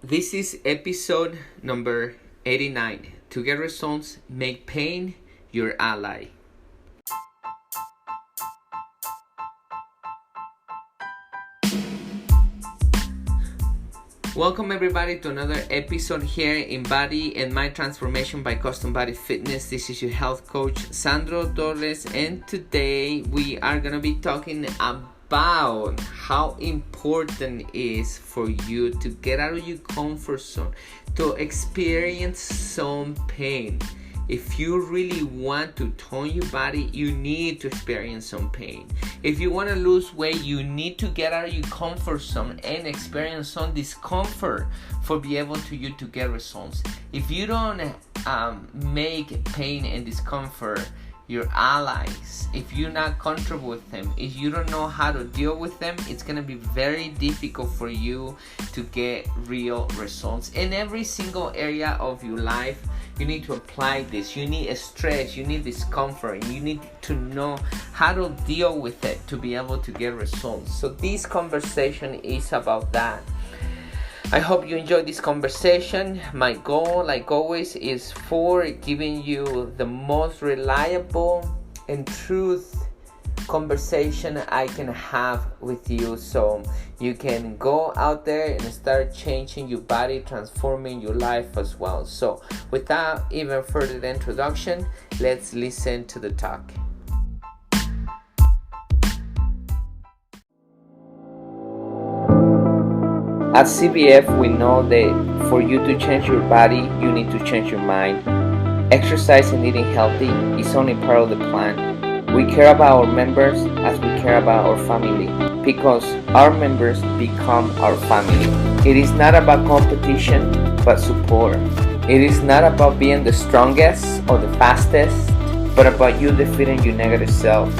This is episode number 89. To get results, make pain your ally. Welcome everybody to another episode here in Body and Mind Transformation by Custom Body Fitness. This is your health coach, Sandro Torres, and today we are going to be talking about how important it is for you to get out of your comfort zone, to experience some pain. If you really want to tone your body, you need to experience some pain. If you want to lose weight, you need to get out of your comfort zone and experience some discomfort for be able to you to get results. If you don't make pain and discomfort your allies, if you're not comfortable with them, if you don't know how to deal with them, it's going to be very difficult for you to get real results. In every single area of your life, you need to apply this. You need stress, you need discomfort, you need to know how to deal with it to be able to get results. So this conversation is about that. I hope you enjoyed this conversation. My goal, like always, is for giving you the most reliable and truth conversation I can have with you, so you can go out there and start changing your body, transforming your life as well. So without even further introduction, let's listen to the talk. At CBF, we know that for you to change your body, you need to change your mind. Exercise and eating healthy is only part of the plan. We care about our members as we care about our family, because our members become our family. It is not about competition, but support. It is not about being the strongest or the fastest, but about you defeating your negative self.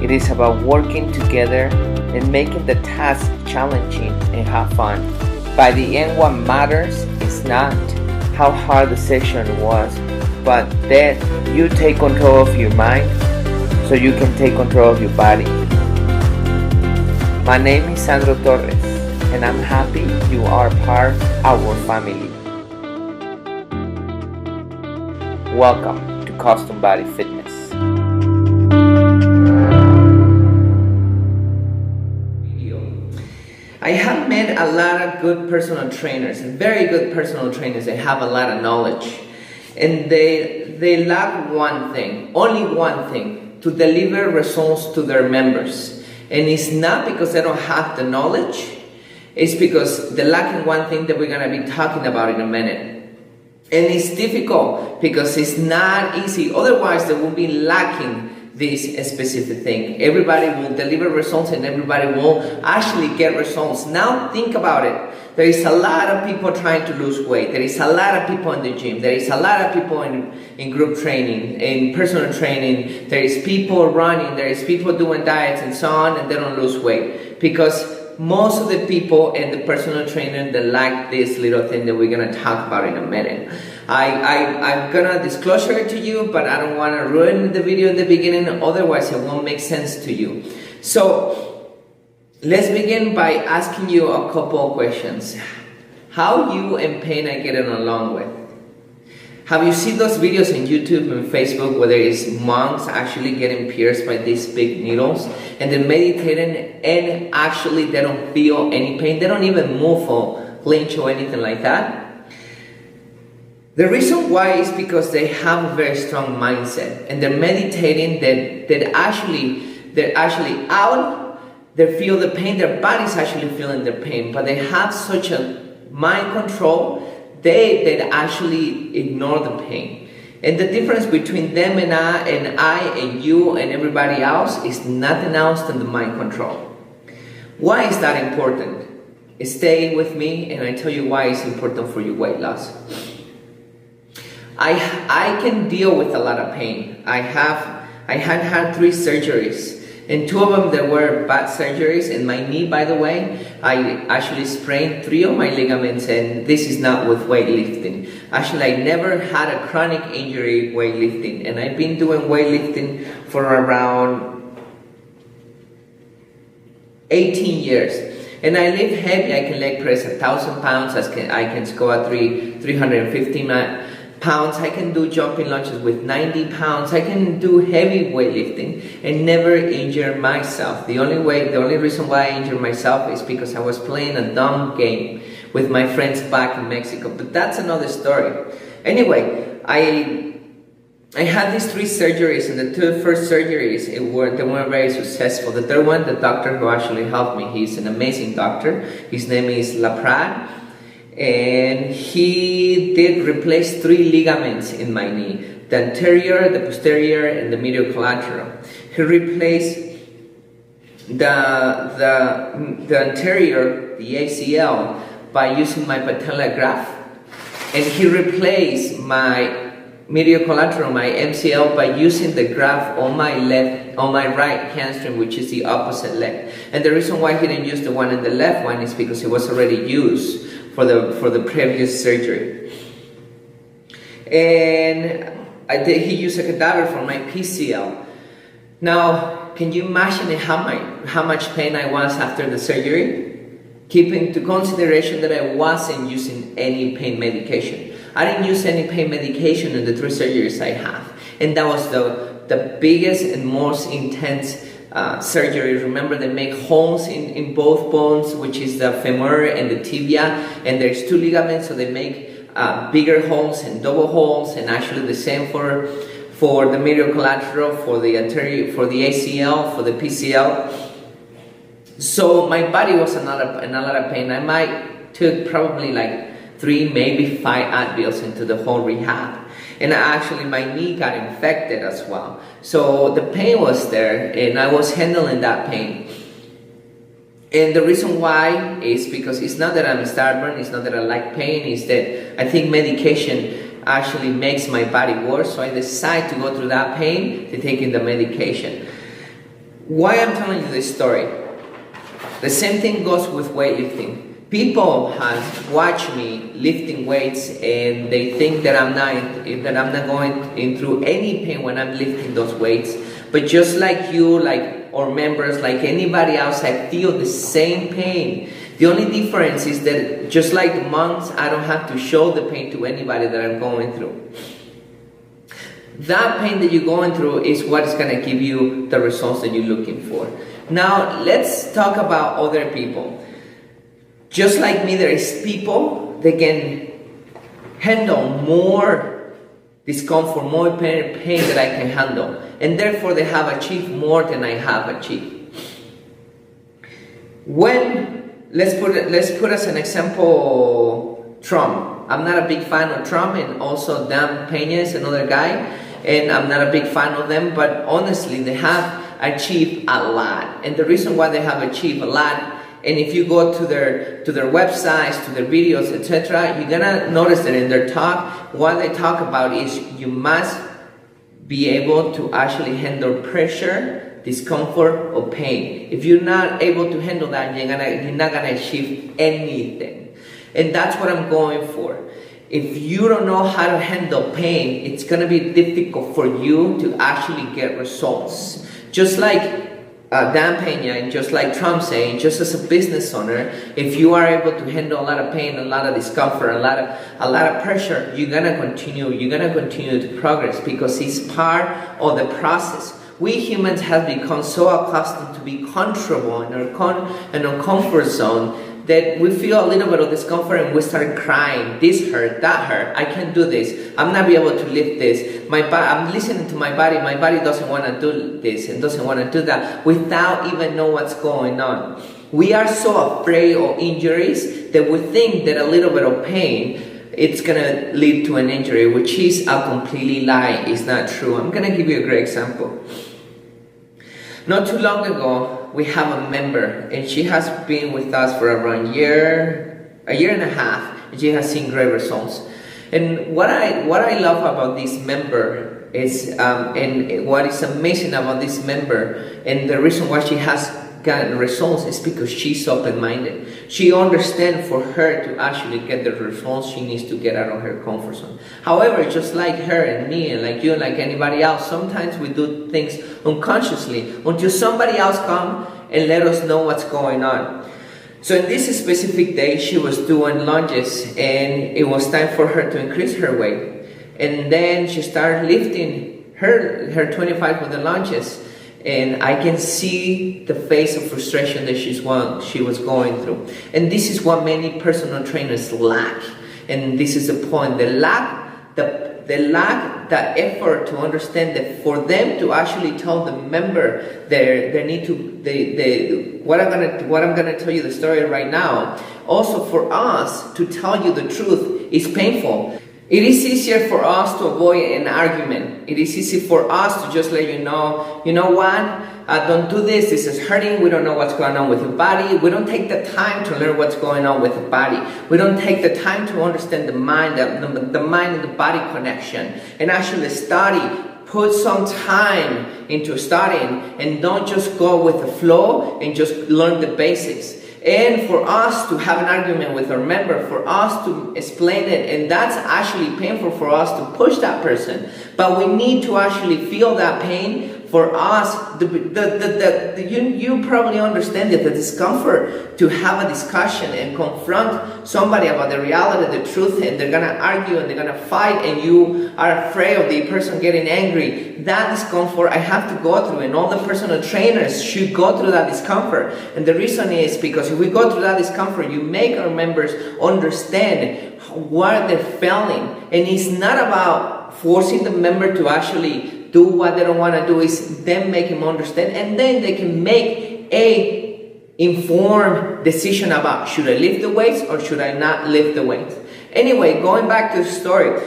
It is about working together and making the task challenging and have fun. By the end, what matters is not how hard the session was, but that you take control of your mind so you can take control of your body. My name is Sandro Torres, and I'm happy you are part of our family. Welcome to Custom Body Fitness. I have met a lot of good personal trainers, and very good personal trainers. They have a lot of knowledge, and they lack one thing, only one thing, to deliver results to their members. And it's not because they don't have the knowledge, it's because they're lacking one thing that we're going to be talking about in a minute. And it's difficult because it's not easy, otherwise they will be lacking this specific thing. Everybody will deliver results and everybody will actually get results. Now think about it. There is a lot of people trying to lose weight. There is a lot of people in the gym. There is a lot of people in group training, in personal training. There is people running. There is people doing diets and so on, and they don't lose weight. Because most of the people and the personal trainer, they like this little thing that we're going to talk about in a minute. I'm going to disclose it to you, but I don't want to ruin the video at the beginning, otherwise it won't make sense to you. So let's begin by asking you a couple of questions. How you and pain are getting along with? Have you seen those videos on YouTube and Facebook where there is monks actually getting pierced by these big needles, and they're meditating and actually they don't feel any pain? They don't even move or flinch or anything like that. The reason why is because they have a very strong mindset, and they're meditating. They're actually out. They feel the pain. Their body's actually feeling the pain, but they have such a mind control. They actually ignore the pain. And the difference between them and I and you and everybody else is nothing else than the mind control. Why is that important? Stay with me and I tell you why it's important for your weight loss. I can deal with a lot of pain. I had 3 surgeries, and 2 of them that were bad surgeries. In my knee, by the way, I actually sprained 3 of my ligaments, and this is not with weightlifting. Actually, I never had a chronic injury weightlifting, and I've been doing weightlifting for around 18 years. And I lift heavy. I can leg press 1,000 pounds. I can squat 350 pounds. I can do jumping lunges with 90 pounds. I can do heavy weightlifting and never injure myself. The only reason why I injured myself is because I was playing a dumb game with my friends back in Mexico. But that's another story. Anyway, I had these 3 surgeries, and the 2 first surgeries they weren't very successful. The third one, the doctor who actually helped me, he's an amazing doctor. His name is Laprat, and he did replace 3 ligaments in my knee: the anterior, the posterior, and the medial collateral. He replaced the anterior, the ACL, by using my patella graft, and he replaced my medial collateral, my MCL, by using the graft on my right hamstring, which is the opposite leg. And the reason why he didn't use the one in the left one is because it was already used for the previous surgery. And he used a cadaver for my PCL. Now, can you imagine how much pain I was after the surgery? Keeping into consideration that I wasn't using any pain medication. I didn't use any pain medication in the 3 surgeries I have. And that was the biggest and most intense surgery. Remember, they make holes in both bones, which is the femur and the tibia. And there's 2 ligaments, so they make bigger holes and double holes. And actually the same for the medial collateral, for the anterior, for the ACL, for the PCL. So my body was in a lot of pain. I might took probably like 3, maybe 5 Advils into the whole rehab. And actually my knee got infected as well. So the pain was there, and I was handling that pain. And the reason why is because it's not that I'm stubborn, it's not that I like pain, it's that I think medication actually makes my body worse. So I decide to go through that pain to taking the medication. Why I'm telling you this story? The same thing goes with weightlifting. People have watched me lifting weights, and they think that I'm not going through any pain when I'm lifting those weights. But just like you, or members, like anybody else, I feel the same pain. The only difference is that just like the monks, I don't have to show the pain to anybody that I'm going through. That pain that you're going through is what is going to give you the results that you're looking for. Now, let's talk about other people. Just like me, there is people that can handle more discomfort, more pain that I can handle. And therefore, they have achieved more than I have achieved. Let's put as an example, Trump. I'm not a big fan of Trump, and also Dan Pena is another guy. And I'm not a big fan of them, but honestly, they have achieved a lot. And the reason why they have achieved a lot, and if you go to their websites, to their videos, etc., you're gonna notice that in their talk, what they talk about is you must be able to actually handle pressure, discomfort, or pain. If you're not able to handle that, you're not gonna achieve anything. And that's what I'm going for. If you don't know how to handle pain, it's gonna be difficult for you to actually get results. Just like Dan Pena, and just like Trump saying, just as a business owner, if you are able to handle a lot of pain, a lot of discomfort, a lot of pressure, you're gonna continue to progress, because it's part of the process. We humans have become so accustomed to be comfortable in our comfort zone that we feel a little bit of discomfort and we start crying. This hurt, that hurt, I can't do this, I'm not be able to lift this. I'm listening to my body doesn't want to do this and doesn't want to do that, without even know what's going on. We are so afraid of injuries that we think that a little bit of pain, it's going to lead to an injury, which is a completely lie. It's not true. I'm going to give you a great example. Not too long ago, we have a member, and she has been with us for around a year and a half, and she has seen great results. And what I love about this member is, and what is amazing about this member, and the reason why she has gotten results, is because she's open-minded. She understands for her to actually get the results, she needs to get out of her comfort zone. However, just like her and me, and like you and like anybody else, sometimes we do things unconsciously until somebody else comes and let us know what's going on. So in this specific day, she was doing lunges, and it was time for her to increase her weight. And then she started lifting her 25 with the lunges, and I can see the face of frustration that she was going through. And this is what many personal trainers lack. And this is the point: they lack the effort to understand that for them to actually tell the member what I'm gonna tell you the story right now. Also, for us to tell you the truth is painful. It is easier for us to avoid an argument. It is easy for us to just let you know what? Don't do this, this is hurting, we don't know what's going on with your body. We don't take the time to learn what's going on with the body. We don't take the time to understand the mind and the body connection, and actually study. Put some time into studying, and don't just go with the flow and just learn the basics. And for us to have an argument with our member, for us to explain it, and that's actually painful for us to push that person. But we need to actually feel that pain. For us, you probably understand it, the discomfort to have a discussion and confront somebody about the reality, the truth, and they're gonna argue and they're gonna fight, and you are afraid of the person getting angry. That discomfort I have to go through, and all the personal trainers should go through that discomfort. And the reason is because if we go through that discomfort, you make our members understand what they're feeling. And it's not about forcing the member to actually do what they don't want to do, is then make them understand, and then they can make a informed decision about, should I lift the weights or should I not lift the weights? Anyway, going back to the story.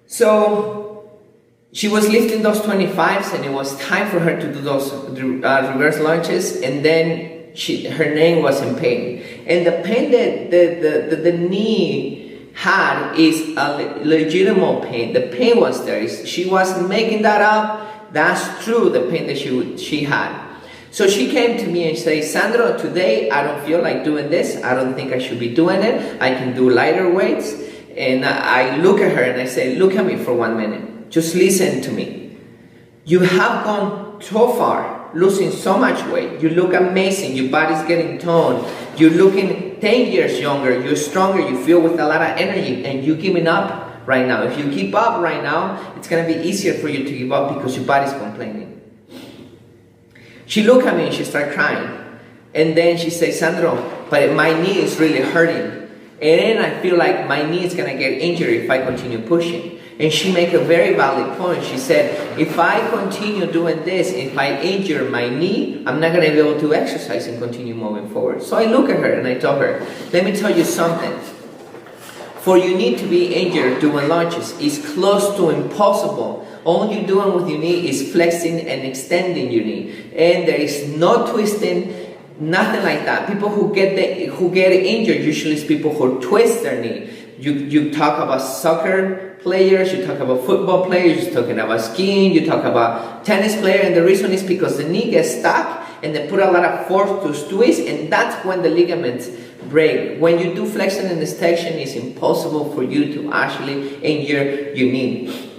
So she was lifting those 25s, and it was time for her to do those reverse lunges, and then her knee was in pain. And the pain that the knee had is a legitimate pain. The pain was there. She wasn't making that up. That's true, the pain that she had. So she came to me and said, Sandro, today I don't feel like doing this. I don't think I should be doing it. I can do lighter weights. And I look at her and I say, look at me for 1 minute. Just listen to me. You have gone so far, losing so much weight. You look amazing. Your body's getting toned. You're looking 10 years younger. You're stronger. You feel with a lot of energy, and you're giving up right now. If you keep up right now, it's going to be easier for you to give up because your body's complaining. She looked at me and she started crying. And then she said, Sandro, but my knee is really hurting. And then I feel like my knee is going to get injured if I continue pushing. And she made a very valid point. She said, if I continue doing this, if I injure my knee, I'm not going to be able to exercise and continue moving forward. So I look at her and I told her, let me tell you something. For you need to be injured doing lunges is close to impossible. All you're doing with your knee is flexing and extending your knee. And there is no twisting, nothing like that. People who get injured usually is people who twist their knee. You talk about soccer players, you talk about football players, you're talking about skiing, you talk about tennis players, and the reason is because the knee gets stuck and they put a lot of force to twist, and that's when the ligaments break. When you do flexion and extension, it's impossible for you to actually injure your knee.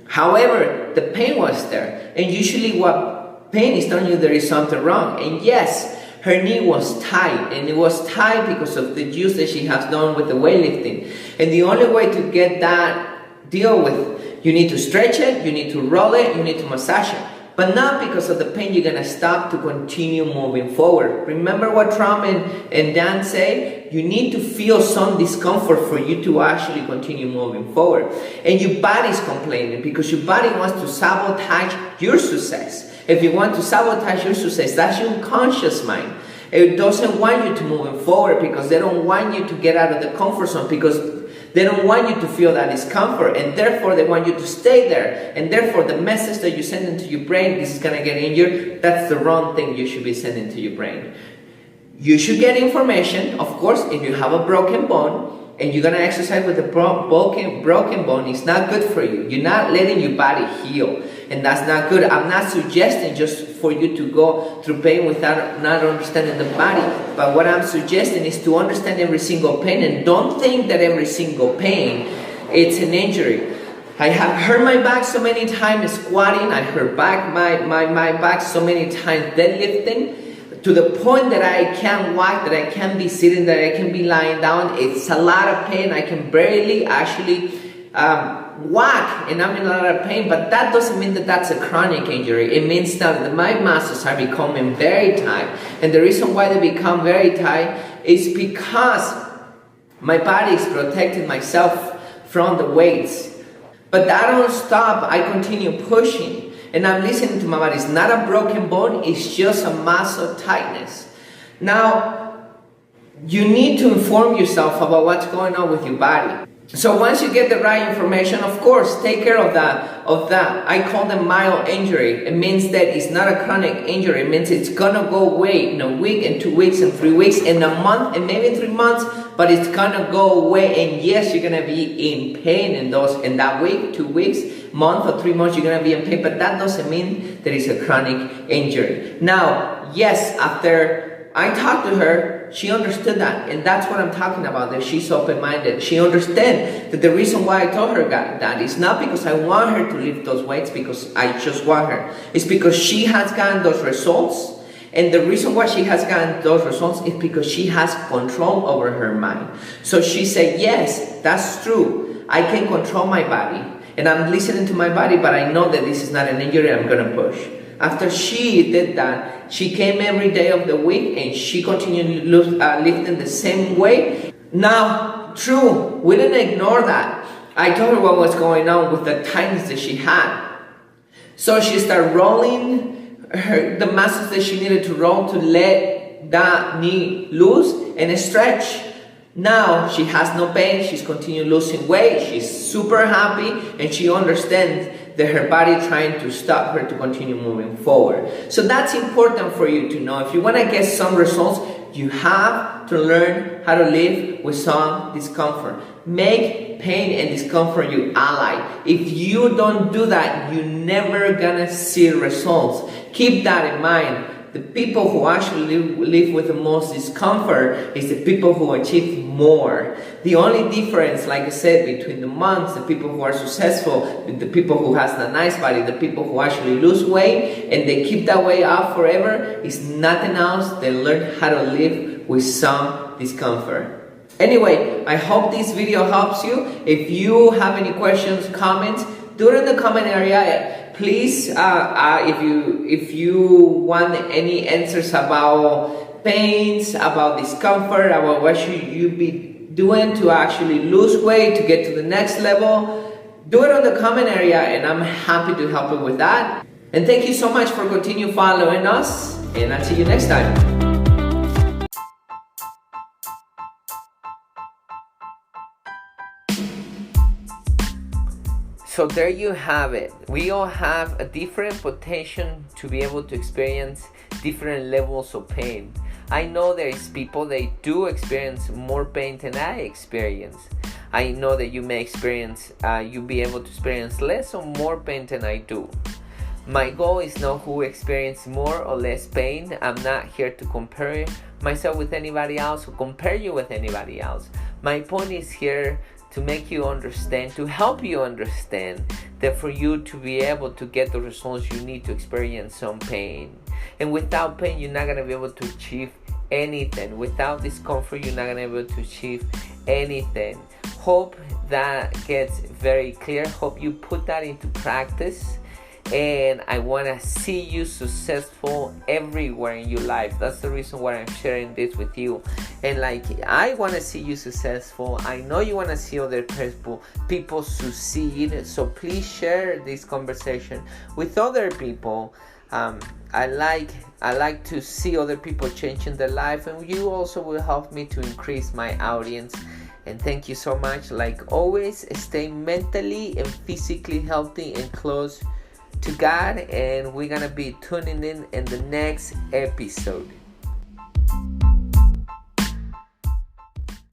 However, the pain was there, and usually what pain is telling you there is something wrong. And yes, her knee was tight, and it was tight because of the use that she has done with the weightlifting. And the only way to get that deal with, you need to stretch it, you need to roll it, you need to massage it. But not because of the pain you're going to stop to continue moving forward. Remember what Trump and Dan say? You need to feel some discomfort for you to actually continue moving forward. And your body's complaining because your body wants to sabotage your success. If you want to sabotage your success, that's your unconscious mind. It doesn't want you to move forward because they don't want you to get out of the comfort zone, because they don't want you to feel that discomfort, and therefore they want you to stay there. And therefore the message that you send into your brain, this is going to get injured, that's the wrong thing you should be sending to your brain. You should get information. Of course, if you have a broken bone and you're going to exercise with a broken bone, it's not good for you. You're not letting your body heal, and that's not good. I'm not suggesting just for you to go through pain without not understanding the body. But what I'm suggesting is to understand every single pain, and don't think that every single pain it's an injury. I have hurt my back so many times squatting. I hurt my back so many times deadlifting. to the point that I can't walk, that I can't be sitting, that I can be lying down. It's a lot of pain. I can barely actually walk, and I'm in a lot of pain, but that doesn't mean that that's a chronic injury. It means that my muscles are becoming very tight, and the reason why they become very tight is because my body is protecting myself from the weights. But I don't stop, I continue pushing, and I'm listening to my body. It's not a broken bone, it's just a muscle tightness. Now, you need to inform yourself about what's going on with your body. So once you get the right information, of course, take care of that. I call them mild injury. It means that it's not a chronic injury. It means it's gonna go away in a week, in 2 weeks, in 3 weeks, in a month, and maybe in 3 months, but it's gonna go away. And yes, you're gonna be in pain in that week, 2 weeks, month, or 3 months, you're gonna be in pain, but that doesn't mean that it's a chronic injury. Now, yes, after I talked to her, she understood that, and that's what I'm talking about, that she's open-minded. She understands that the reason why I told her that is not because I want her to lift those weights, because I just want her. It's because she has gotten those results, and the reason why she has gotten those results is because she has control over her mind. So she said, yes, that's true. I can control my body, and I'm listening to my body, but I know that this is not an injury, I'm gonna push. After she did that, she came every day of the week and she continued lifting the same weight. Now, true, we didn't ignore that. I told her what was going on with the tightness that she had. So she started rolling the muscles that she needed to roll to let that knee loose and stretch. Now she has no pain, she's continuing losing weight, she's super happy, and she understands that her body trying to stop her to continue moving forward. So that's important for you to know. If you want to get some results, you have to learn how to live with some discomfort. Make pain and discomfort your ally. If you don't do that, you're never gonna see results. Keep that in mind. The people who actually live with the most discomfort is the people who achieve more. The only difference, like I said, between the monks, the people who are successful, the people who has a nice body, the people who actually lose weight and they keep that weight off forever, is nothing else than learn how to live with some discomfort. Anyway, I hope this video helps you. If you have any questions, comments, do it in the comment area. Please, if you want any answers about pains, about discomfort, about what should you be doing to actually lose weight, to get to the next level, do it on the comment area, and I'm happy to help you with that. And thank you so much for continue following us, and I'll see you next time. So there you have it. We all have a different potential to be able to experience different levels of pain. I know there is people that do experience more pain than I experience. I know that you may experience, you'll be able to experience less or more pain than I do. My goal is not who experience more or less pain. I'm not here to compare myself with anybody else or compare you with anybody else. My point is here to make you understand, to help you understand that for you to be able to get the results, you need to experience some pain. And without pain, you're not going to be able to achieve anything. Without discomfort, you're not going to be able to achieve anything. Hope that gets very clear. Hope you put that into practice. And I want to see you successful everywhere in your life. That's the reason why I'm sharing this with you. And like, I want to see you successful. I know you want to see other people succeed. So please share this conversation with other people. I like to see other people changing their life, and you also will help me to increase my audience. And thank you so much. Like always, stay mentally and physically healthy and close to God, and we're gonna be tuning in the next episode.